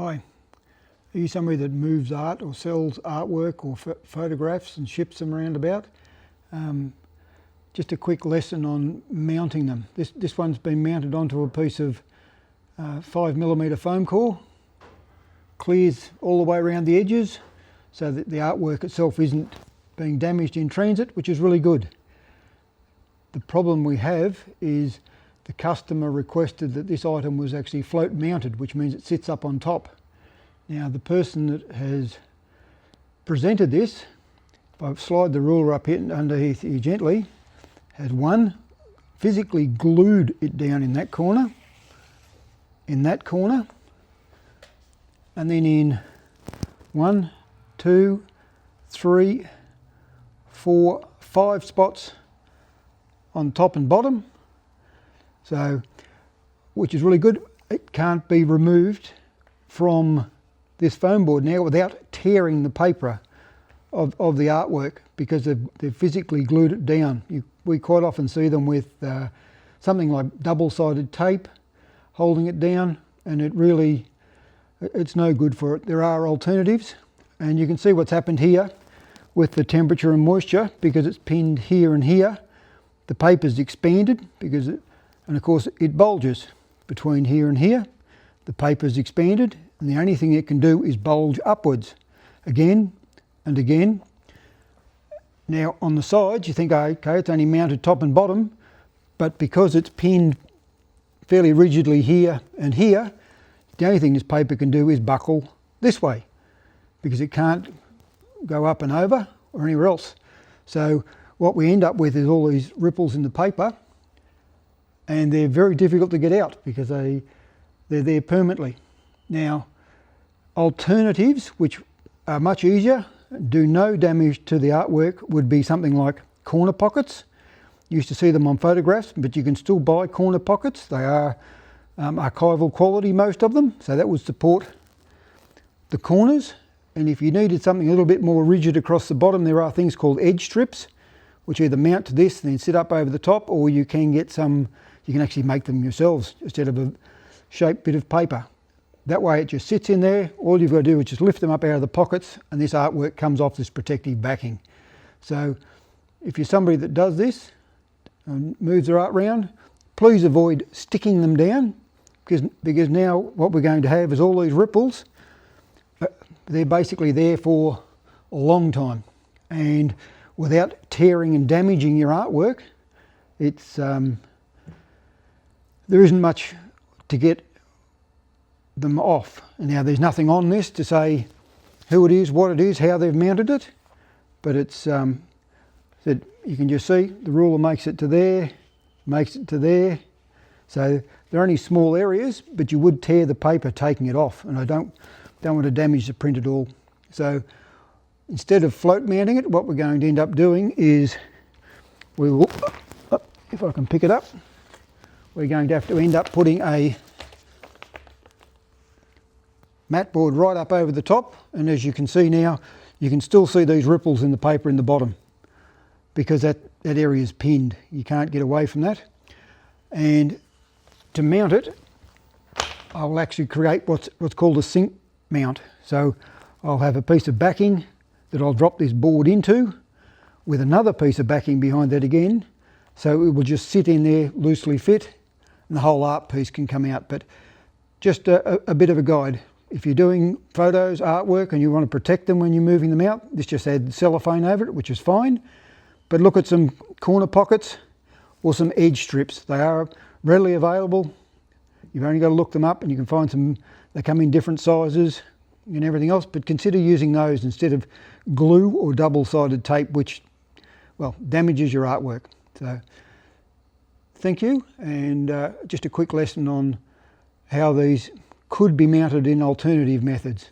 Hi, are you somebody that moves art or sells artwork or photographs and ships them around about? Just a quick lesson on mounting them. This one's been mounted onto a piece of 5mm foam core, clears all the way around the edges so that the artwork itself isn't being damaged in transit, which is really good. The problem we have is the customer requested that this item was actually float mounted, which means it sits up on top. Now the person that has presented this, if I slide the ruler up here underneath here gently, has one, physically glued it down in that corner, and then in 1, 2, 3, 4, 5 spots on top and bottom. So, which is really good. It can't be removed from this foam board now without tearing the paper of the artwork, because they've physically glued it down. We quite often see them with something like double-sided tape holding it down, and it's no good for it. There are alternatives, and you can see what's happened here with the temperature and moisture. Because it's pinned here and here, the paper's expanded and of course it bulges between here and here. The paper's expanded, and the only thing it can do is bulge upwards again and again. Now on the sides you think, okay, it's only mounted top and bottom, but because it's pinned fairly rigidly here and here, the only thing this paper can do is buckle this way, because it can't go up and over or anywhere else. So what we end up with is all these ripples in the paper, and they're very difficult to get out because they're there permanently. Now, alternatives which are much easier, do no damage to the artwork, would be something like corner pockets. You used to see them on photographs, but you can still buy corner pockets. They are archival quality, most of them, so that would support the corners. And if you needed something a little bit more rigid across the bottom, there are things called edge strips, which either mount to this and then sit up over the top, or you can get some, you can actually make them yourselves instead of a shaped bit of paper. That way it just sits in there. All you've got to do is just lift them up out of the pockets, and this artwork comes off this protective backing. So if you're somebody that does this and moves their art around, please avoid sticking them down, because now what we're going to have is all these ripples. They're basically there for a long time, and without tearing and damaging your artwork, there isn't much to get them off. Now there's nothing on this to say who it is, what it is, how they've mounted it, but it's that you can just see the ruler makes it to there, makes it to there. So they're only small areas, but you would tear the paper taking it off, and I don't want to damage the print at all. So instead of float mounting it, what we're going to end up doing is we will, if I can pick it up, we're going to have to end up putting a mat board right up over the top, and as you can see now, you can still see these ripples in the paper in the bottom, because that area is pinned. You can't get away from that. And to mount it, I'll actually create what's called a sink mount. So I'll have a piece of backing that I'll drop this board into, with another piece of backing behind that again, so it will just sit in there loosely fit, and the whole art piece can come out. But just a bit of a guide. If you're doing photos, artwork, and you want to protect them when you're moving them out, this just adds cellophane over it, which is fine. But look at some corner pockets or some edge strips. They are readily available. You've only got to look them up, and you can find some. They come in different sizes and everything else, but consider using those instead of glue or double-sided tape, which, well, damages your artwork. So thank you, and just a quick lesson on how these could be mounted in alternative methods.